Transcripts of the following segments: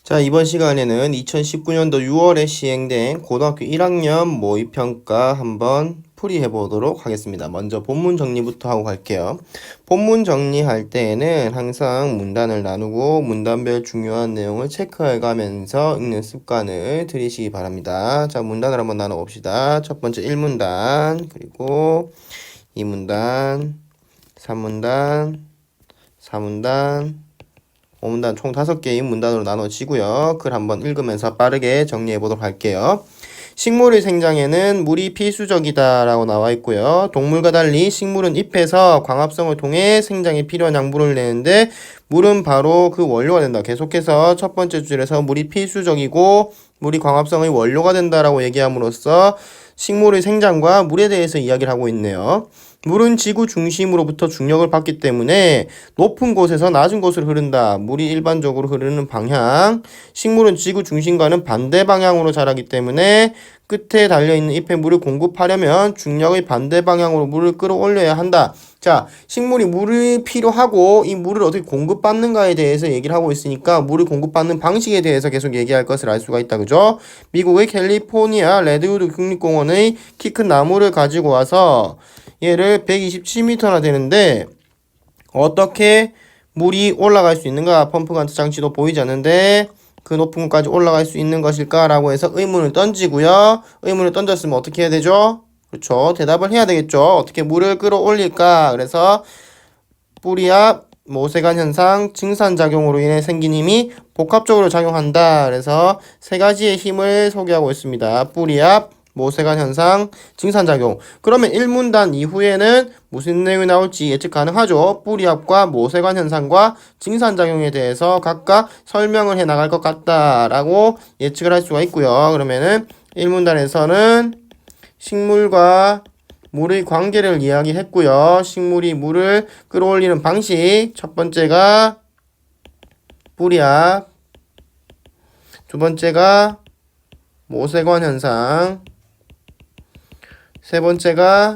자, 이번 시간에는 2019년도 6월에 시행된 고등학교 1학년 모의평가 한번 풀이해 보도록 하겠습니다. 먼저 본문 정리부터 하고 갈게요. 본문 정리할 때에는 항상 문단을 나누고 문단별 중요한 내용을 체크해 가면서 읽는 습관을 들이시기 바랍니다. 자, 문단을 한번 나눠 봅시다. 첫 번째 1문단, 그리고 2문단, 3문단, 4문단, 5문단 총 5개의 문단으로 나눠지고요. 글 한번 읽으면서 빠르게 정리해 보도록 할게요. 식물의 생장에는 물이 필수적이다 라고 나와 있고요. 동물과 달리 식물은 잎에서 광합성을 통해 생장에 필요한 양분을 내는데 물은 바로 그 원료가 된다. 계속해서 첫 번째 줄에서 물이 필수적이고 물이 광합성의 원료가 된다라고 얘기함으로써 식물의 생장과 물에 대해서 이야기를 하고 있네요. 물은 지구 중심으로부터 중력을 받기 때문에 높은 곳에서 낮은 곳으로 흐른다. 물이 일반적으로 흐르는 방향. 식물은 지구 중심과는 반대 방향으로 자라기 때문에 끝에 달려있는 잎에 물을 공급하려면 중력의 반대 방향으로 물을 끌어올려야 한다. 자, 식물이 물이 필요하고 이 물을 어떻게 공급받는가에 대해서 얘기를 하고 있으니까 물을 공급받는 방식에 대해서 계속 얘기할 것을 알 수가 있다. 그죠? 미국의 캘리포니아 레드우드 국립공원의 키 큰 나무를 가지고 와서 얘를 127m나 되는데 어떻게 물이 올라갈 수 있는가? 펌프 같은 장치도 보이지 않는데 그 높은 곳까지 올라갈 수 있는 것일까? 라고 해서 의문을 던지고요. 의문을 던졌으면 어떻게 해야 되죠? 그렇죠. 대답을 해야 되겠죠. 어떻게 물을 끌어올릴까? 그래서 뿌리 앞 모세관 현상, 증산작용으로 인해 생긴 힘이 복합적으로 작용한다. 그래서 세 가지의 힘을 소개하고 있습니다. 뿌리 앞 모세관 현상, 증산작용. 그러면 1문단 이후에는 무슨 내용이 나올지 예측 가능하죠. 뿌리 앞과 모세관 현상과 증산작용에 대해서 각각 설명을 해 나갈 것 같다라고 예측을 할 수가 있고요. 그러면은 1문단에서는 식물과 물의 관계를 이야기했고요. 식물이 물을 끌어올리는 방식. 첫 번째가 뿌리 앞, 두 번째가 모세관 현상, 세 번째가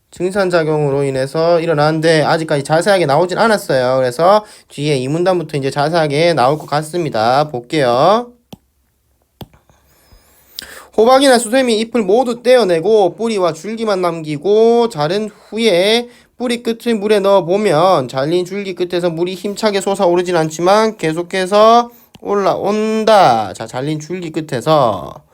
증산작용으로 인해서 일어나는데 아직까지 자세하게 나오진 않았어요. 그래서 뒤에 이 문단부터 이제 자세하게 나올 것 같습니다. 볼게요. 호박이나 수세미 잎을 모두 떼어내고 뿌리와 줄기만 남기고 자른 후에 뿌리 끝을 물에 넣어보면 잘린 줄기 끝에서 물이 힘차게 솟아오르진 않지만 계속해서 올라온다. 자, 잘린 줄기 끝에서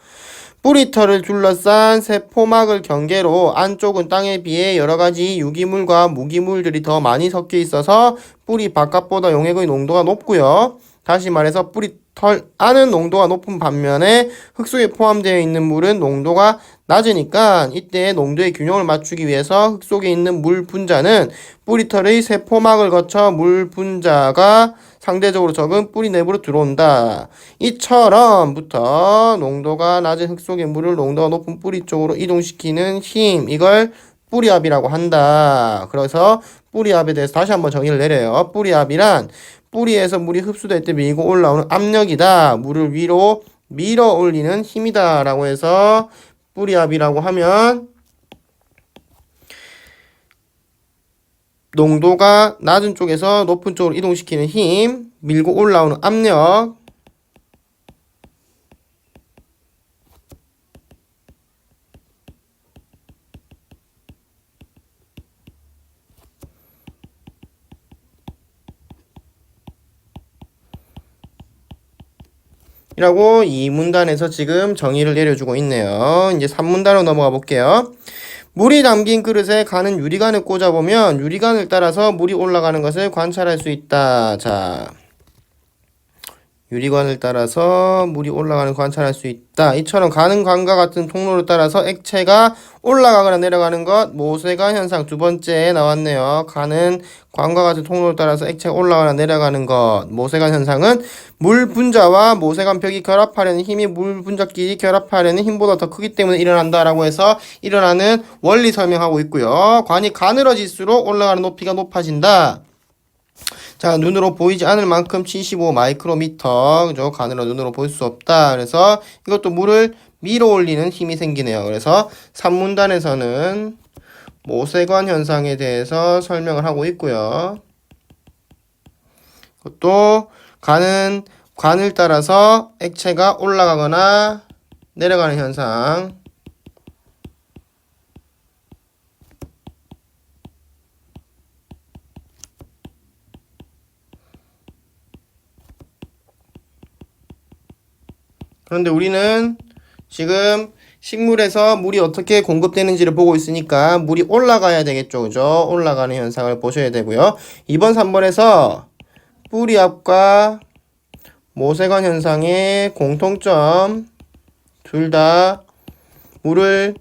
뿌리털을 둘러싼 세포막을 경계로 안쪽은 땅에 비해 여러가지 유기물과 무기물들이 더 많이 섞여 있어서 뿌리 바깥보다 용액의 농도가 높고요. 다시 말해서 뿌리털 안은 농도가 높은 반면에 흙 속에 포함되어 있는 물은 농도가 낮으니까 이때 농도의 균형을 맞추기 위해서 흙 속에 있는 물 분자는 뿌리털의 세포막을 거쳐 물 분자가 상대적으로 적은 뿌리 내부로 들어온다. 이처럼부터 농도가 낮은 흙 속의 물을 농도가 높은 뿌리 쪽으로 이동시키는 힘, 이걸 뿌리압이라고 한다. 그래서 뿌리압에 대해서 다시 한번 정의를 내려요. 뿌리압이란 뿌리에서 물이 흡수될 때 밀고 올라오는 압력이다. 물을 위로 밀어 올리는 힘이다. 라고 해서 뿌리압이라고 하면 농도가 낮은 쪽에서 높은 쪽으로 이동시키는 힘, 밀고 올라오는 압력, 이라고 이 문단에서 지금 정의를 내려주고 있네요. 이제 3문단으로 넘어가 볼게요. 물이 담긴 그릇에 가는 유리관을 꽂아보면 유리관을 따라서 물이 올라가는 것을 관찰할 수 있다. 자, 유리관을 따라서 물이 올라가는 걸 관찰할 수 있다. 이처럼 가는 관과 같은 통로를 따라서 액체가 올라가거나 내려가는 것, 모세관 현상 두 번째에 나왔네요. 가는 관과 같은 통로를 따라서 액체가 올라가거나 내려가는 것, 모세관 현상은 물 분자와 모세관 벽이 결합하려는 힘이 물 분자끼리 결합하려는 힘보다 더 크기 때문에 일어난다라고 해서 일어나는 원리 설명하고 있고요. 관이 가늘어질수록 올라가는 높이가 높아진다. 자, 눈으로 보이지 않을 만큼 75 마이크로미터, 그죠? 가늘어 눈으로 볼 수 없다. 그래서 이것도 물을 밀어 올리는 힘이 생기네요. 그래서 3문단에서는 모세관 현상에 대해서 설명을 하고 있고요. 또 가는 관을 따라서 액체가 올라가거나 내려가는 현상. 그런데 우리는 지금 식물에서 물이 어떻게 공급되는지를 보고 있으니까 물이 올라가야 되겠죠. 그죠? 올라가는 현상을 보셔야 되고요. 2번, 3번에서 뿌리 앞과 모세관 현상의 공통점, 둘 다 물을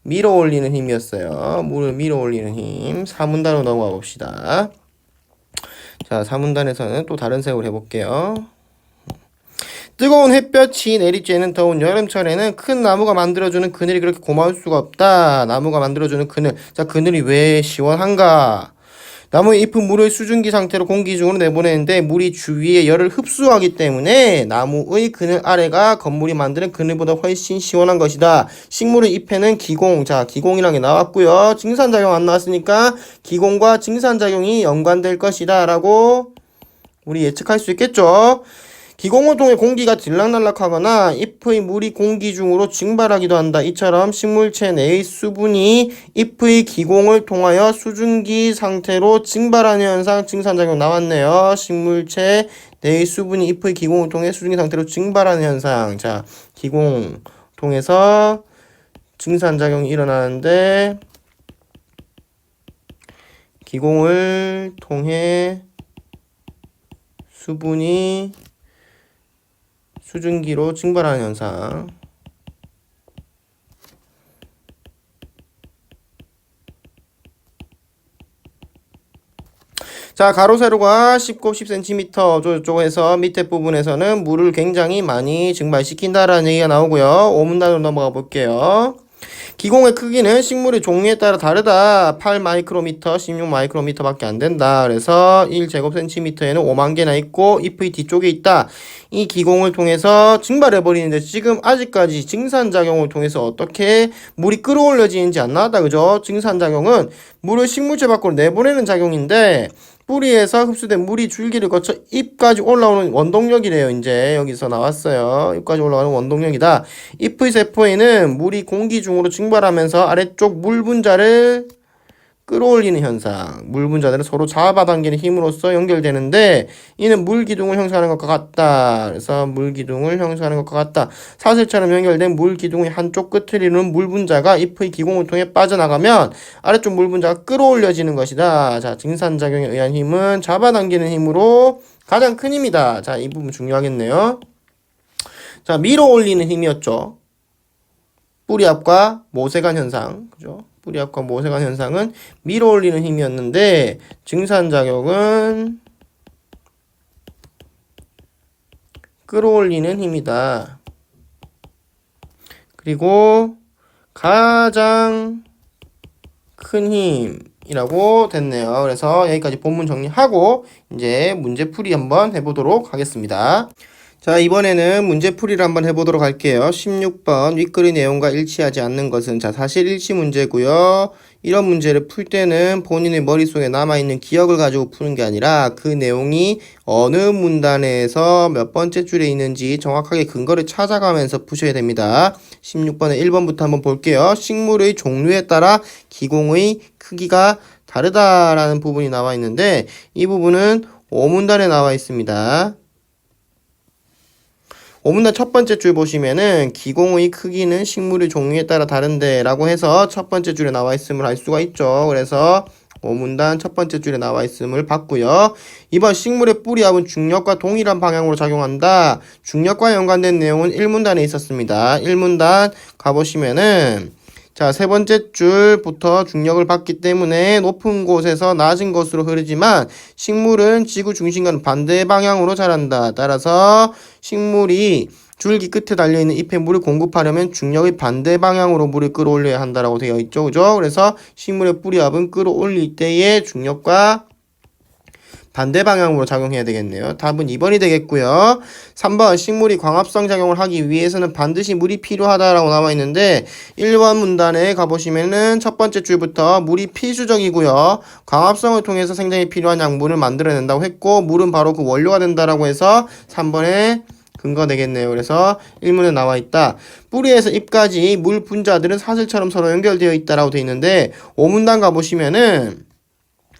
밀어 올리는 힘이었어요. 물을 밀어 올리는 힘. 4문단으로 넘어가 봅시다. 자, 4문단에서는 또 다른 색으로 해볼게요. 뜨거운 햇볕이 내리쬐는 더운 여름철에는 큰 나무가 만들어주는 그늘이 그렇게 고마울 수가 없다. 나무가 만들어주는 그늘. 자, 그늘이 왜 시원한가? 나무의 잎은 물을 수증기 상태로 공기 중으로 내보내는데 물이 주위에 열을 흡수하기 때문에 나무의 그늘 아래가 건물이 만드는 그늘보다 훨씬 시원한 것이다. 식물의 잎에는 기공, 자 기공이라는 게 나왔고요. 증산작용 안 나왔으니까 기공과 증산작용이 연관될 것이다 라고 우리 예측할 수 있겠죠. 기공을 통해 공기가 들락날락하거나 잎의 물이 공기 중으로 증발하기도 한다. 이처럼 식물체 내의 수분이 잎의 기공을 통하여 수증기 상태로 증발하는 현상, 증산작용 나왔네요. 식물체 내의 수분이 잎의 기공을 통해 수증기 상태로 증발하는 현상. 자, 기공 통해서 증산작용이 일어나는데 기공을 통해 수분이 수증기로 증발하는 현상. 자, 가로 세로가 10곱 10cm 저쪽에서 밑에 부분에서는 물을 굉장히 많이 증발시킨다라는 얘기가 나오고요. 5문단으로 넘어가 볼게요. 기공의 크기는 식물의 종류에 따라 다르다. 8마이크로미터, 16마이크로미터 밖에 안 된다. 그래서 1제곱센티미터에는 5만 개나 있고 잎의 뒤쪽에 있다. 이 기공을 통해서 증발해버리는데 지금 아직까지 증산작용을 통해서 어떻게 물이 끌어올려지는지 안 나왔다. 그죠? 증산작용은 물을 식물체 밖으로 내보내는 작용인데 뿌리에서 흡수된 물이 줄기를 거쳐 잎까지 올라오는 원동력이래요. 이제 여기서 나왔어요. 잎까지 올라가는 원동력이다. 잎의 세포에는 물이 공기 중으로 증발하면서 아래쪽 물 분자를 끌어올리는 현상. 물 분자들은 서로 잡아당기는 힘으로써 연결되는데 이는 물 기둥을 형성하는 것과 같다. 그래서 물 기둥을 형성하는 것과 같다. 사슬처럼 연결된 물 기둥의 한쪽 끝을 이루는 물 분자가 잎의 기공을 통해 빠져나가면 아래쪽 물 분자가 끌어올려지는 것이다. 자, 증산작용에 의한 힘은 잡아당기는 힘으로 가장 큰 힘이다. 자, 이 부분 중요하겠네요. 자, 밀어 올리는 힘이었죠. 뿌리 앞과 모세관 현상. 그죠? 뿌리 앞과 모세관 현상은 밀어 올리는 힘이었는데 증산작용은 끌어올리는 힘이다. 그리고 가장 큰 힘이라고 됐네요. 그래서 여기까지 본문 정리하고 이제 문제풀이 한번 해보도록 하겠습니다. 자, 이번에는 문제풀이를 한번 해보도록 할게요. 16번 윗글의 내용과 일치하지 않는 것은 자 사실 일치 문제고요. 이런 문제를 풀 때는 본인의 머릿속에 남아있는 기억을 가지고 푸는 게 아니라 그 내용이 어느 문단에서 몇 번째 줄에 있는지 정확하게 근거를 찾아가면서 푸셔야 됩니다. 16번에 1번부터 한번 볼게요. 식물의 종류에 따라 기공의 크기가 다르다라는 부분이 나와 있는데 이 부분은 5문단에 나와 있습니다. 5문단 첫 번째 줄 보시면은 기공의 크기는 식물의 종류에 따라 다른데 라고 해서 첫 번째 줄에 나와 있음을 알 수가 있죠. 그래서 5문단 첫 번째 줄에 나와 있음을 봤고요. 2번 식물의 뿌리압은 중력과 동일한 방향으로 작용한다. 중력과 연관된 내용은 1문단에 있었습니다. 1문단 가보시면은 자, 세 번째 줄부터 중력을 받기 때문에 높은 곳에서 낮은 곳으로 흐르지만 식물은 지구 중심과는 반대 방향으로 자란다. 따라서 식물이 줄기 끝에 달려있는 잎에 물을 공급하려면 중력의 반대 방향으로 물을 끌어올려야 한다라고 되어 있죠. 그죠? 그래서 식물의 뿌리압은 끌어올릴 때의 중력과 반대 방향으로 작용해야 되겠네요. 답은 2번이 되겠고요. 3번 식물이 광합성 작용을 하기 위해서는 반드시 물이 필요하다라고 나와 있는데 1번 문단에 가보시면은 첫 번째 줄부터 물이 필수적이고요. 광합성을 통해서 생장에 필요한 양분을 만들어낸다고 했고 물은 바로 그 원료가 된다라고 해서 3번에 근거 되겠네요. 그래서 1문에 나와 있다. 뿌리에서 잎까지 물 분자들은 사슬처럼 서로 연결되어 있다라고 되어 있는데 5문단 가보시면은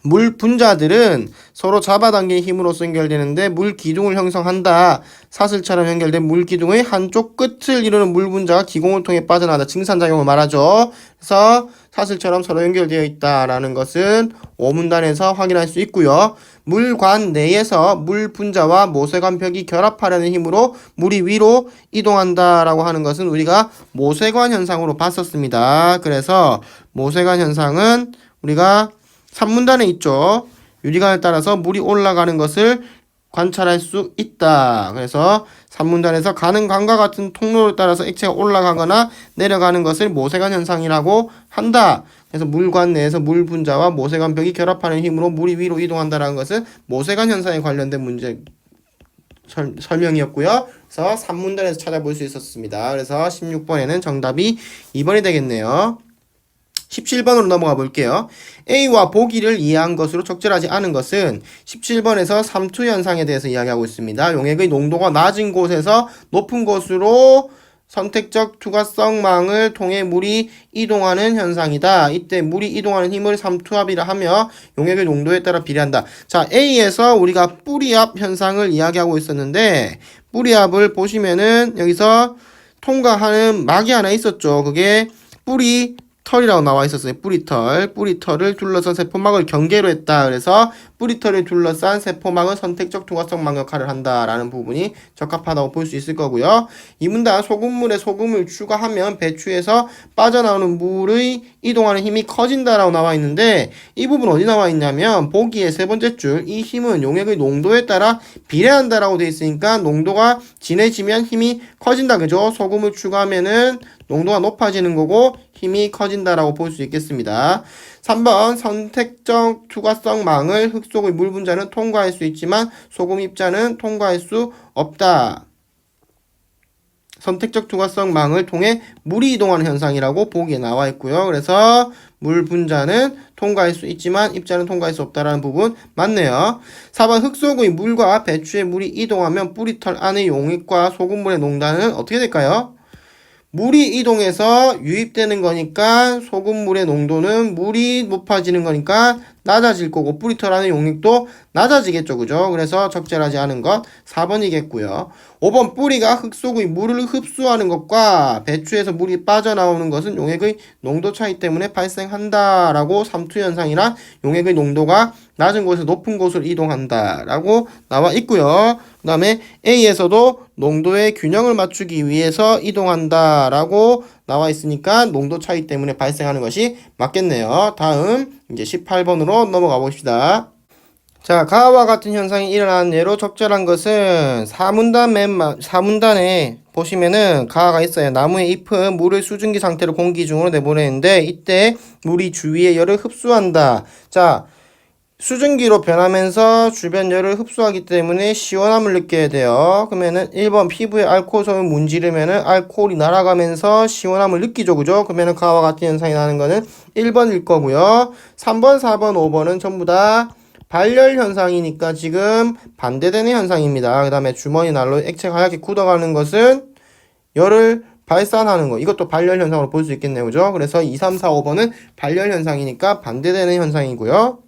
물 분자들은 서로 잡아당긴 힘으로써 연결되는데 물 기둥을 형성한다. 사슬처럼 연결된 물 기둥의 한쪽 끝을 이루는 물 분자가 기공을 통해 빠져나가다. 증산작용을 말하죠. 그래서 사슬처럼 서로 연결되어 있다라는 것은 5문단에서 확인할 수 있고요. 물관 내에서 물 분자와 모세관 벽이 결합하려는 힘으로 물이 위로 이동한다라고 하는 것은 우리가 모세관 현상으로 봤었습니다. 그래서 모세관 현상은 우리가 3문단에 있죠. 유리관을 따라서 물이 올라가는 것을 관찰할 수 있다. 그래서 3문단에서 가는 관과 같은 통로를 따라서 액체가 올라가거나 내려가는 것을 모세관 현상이라고 한다. 그래서 물관 내에서 물 분자와 모세관 벽이 결합하는 힘으로 물이 위로 이동한다는 것은 모세관 현상에 관련된 문제 설명이었고요. 그래서 3문단에서 찾아볼 수 있었습니다. 그래서 16번에는 정답이 2번이 되겠네요. 17번으로 넘어가 볼게요. A와 보기를 이해한 것으로 적절하지 않은 것은 17번에서 삼투 현상에 대해서 이야기하고 있습니다. 용액의 농도가 낮은 곳에서 높은 곳으로 선택적 투과성망을 통해 물이 이동하는 현상이다. 이때 물이 이동하는 힘을 삼투압이라 하며 용액의 농도에 따라 비례한다. 자, A에서 우리가 뿌리압 현상을 이야기하고 있었는데 뿌리압을 보시면은 여기서 통과하는 막이 하나 있었죠. 그게 뿌리 털이라고 나와 있었어요. 뿌리털을 둘러싼 세포막을 경계로 했다. 그래서 뿌리털을 둘러싼 세포막은 선택적 투과성망 역할을 한다라는 부분이 적합하다고 볼 수 있을 거고요. 이 문단 소금물에 소금을 추가하면 배추에서 빠져나오는 물의 이동하는 힘이 커진다라고 나와 있는데 이 부분 어디 나와 있냐면 보기의 세 번째 줄 이 힘은 용액의 농도에 따라 비례한다라고 되어 있으니까 농도가 진해지면 힘이 커진다. 그죠? 소금을 추가하면은 농도가 높아지는 거고 힘이 커진다라고 볼 수 있겠습니다. 3번 선택적 투과성망을 흙 속의 물 분자는 통과할 수 있지만 소금 입자는 통과할 수 없다. 선택적 투과성망을 통해 물이 이동하는 현상이라고 보기에 나와 있고요. 그래서 물 분자는 통과할 수 있지만 입자는 통과할 수 없다라는 부분 맞네요. 4번 흙 속의 물과 배추의 물이 이동하면 뿌리털 안의 용액과 소금물의 농도는 어떻게 될까요? 물이 이동해서 유입되는 거니까 소금물의 농도는 물이 높아지는 거니까 낮아질 거고 뿌리털 안의 용액도 낮아지겠죠. 그죠? 그래서 적절하지 않은 것 4번이겠고요. 5번 뿌리가 흙 속의 물을 흡수하는 것과 배추에서 물이 빠져나오는 것은 용액의 농도 차이 때문에 발생한다라고 삼투 현상이란 용액의 농도가 낮은 곳에서 높은 곳으로 이동한다라고 나와 있고요. 그 다음에 A에서도 농도의 균형을 맞추기 위해서 이동한다라고 나와 있으니까 농도 차이 때문에 발생하는 것이 맞겠네요. 다음 이제 18번으로 넘어가 봅시다. 자, 가와 같은 현상이 일어나는 예로 적절한 것은 4문단에 보시면은 가가 있어요. 나무의 잎은 물을 수증기 상태로 공기 중으로 내보내는데 이때 물이 주위의 열을 흡수한다. 자, 수증기로 변하면서 주변 열을 흡수하기 때문에 시원함을 느껴야 돼요. 그러면은 1번 피부에 알코올솜을 문지르면은 알코올이 날아가면서 시원함을 느끼죠. 그죠? 그러면은 가와 같은 현상이 나는 거는 1번일 거고요. 3번, 4번, 5번은 전부 다 발열 현상이니까 지금 반대되는 현상입니다. 그 다음에 주머니 난로 액체가 하얗게 굳어가는 것은 열을 발산하는 거. 이것도 발열 현상으로 볼 수 있겠네요. 그죠? 그래서 2, 3, 4, 5번은 발열 현상이니까 반대되는 현상이고요.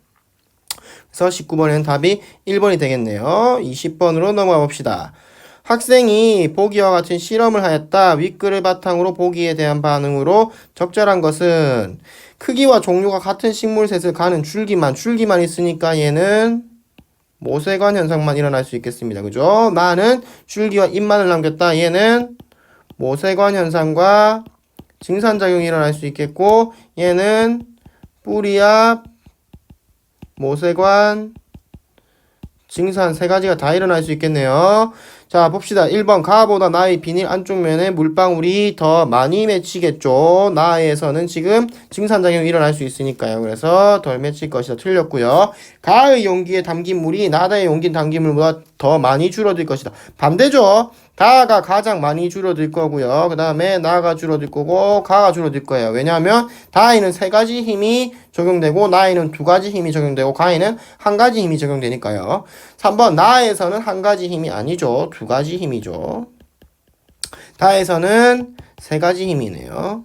그래서 19번에는 답이 1번이 되겠네요. 20번으로 넘어가 봅시다. 학생이 보기와 같은 실험을 하였다. 윗글을 바탕으로 보기에 대한 반응으로 적절한 것은 크기와 종류가 같은 식물셋을 가는 줄기만 있으니까 얘는 모세관 현상만 일어날 수 있겠습니다. 그죠? 나는 줄기와 잎만을 남겼다. 얘는 모세관 현상과 증산작용이 일어날 수 있겠고 얘는 뿌리압, 모세관, 증산 세 가지가 다 일어날 수 있겠네요. 자, 봅시다. 1번 가보다 나의 비닐 안쪽 면에 물방울이 더 많이 맺히겠죠. 나에서는 지금 증산작용이 일어날 수 있으니까요. 그래서 덜 맺힐 것이다. 틀렸고요. 가의 용기에 담긴 물이 나다의 용기에 담긴 물보다 더 많이 줄어들 것이다. 반대죠. 가가 가장 많이 줄어들 거고요. 그 다음에 나가 줄어들 거고 가가 줄어들 거예요. 왜냐하면 다에는 세 가지 힘이 적용되고 나에는 두 가지 힘이 적용되고 가에는 한 가지 힘이 적용되니까요. 3번 나에서는 한 가지 힘이 아니죠. 두 가지 힘이죠. 다에서는 세 가지 힘이네요.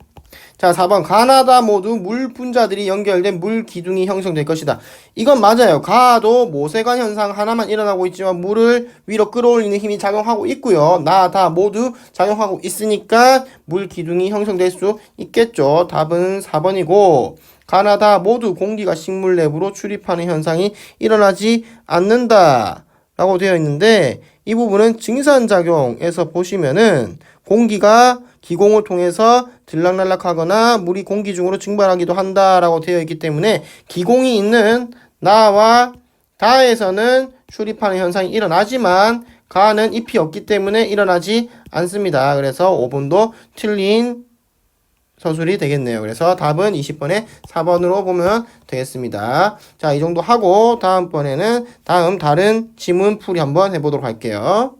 자, 4번 가나다 모두 물 분자들이 연결된 물 기둥이 형성될 것이다. 이건 맞아요. 가도 모세관 현상 하나만 일어나고 있지만 물을 위로 끌어올리는 힘이 작용하고 있고요. 나, 다 모두 작용하고 있으니까 물 기둥이 형성될 수 있겠죠. 답은 4번이고 가나다 모두 공기가 식물 내부로 출입하는 현상이 일어나지 않는다 라고 되어 있는데 이 부분은 증산작용에서 보시면은 공기가 기공을 통해서 들락날락하거나 물이 공기 중으로 증발하기도 한다라고 되어 있기 때문에 기공이 있는 나와 다에서는 출입하는 현상이 일어나지만 가는 잎이 없기 때문에 일어나지 않습니다. 그래서 5번도 틀린 서술이 되겠네요. 그래서 답은 20번에 4번으로 보면 되겠습니다. 자, 이 정도 하고 다음번에는 다른 지문 풀이 한번 해보도록 할게요.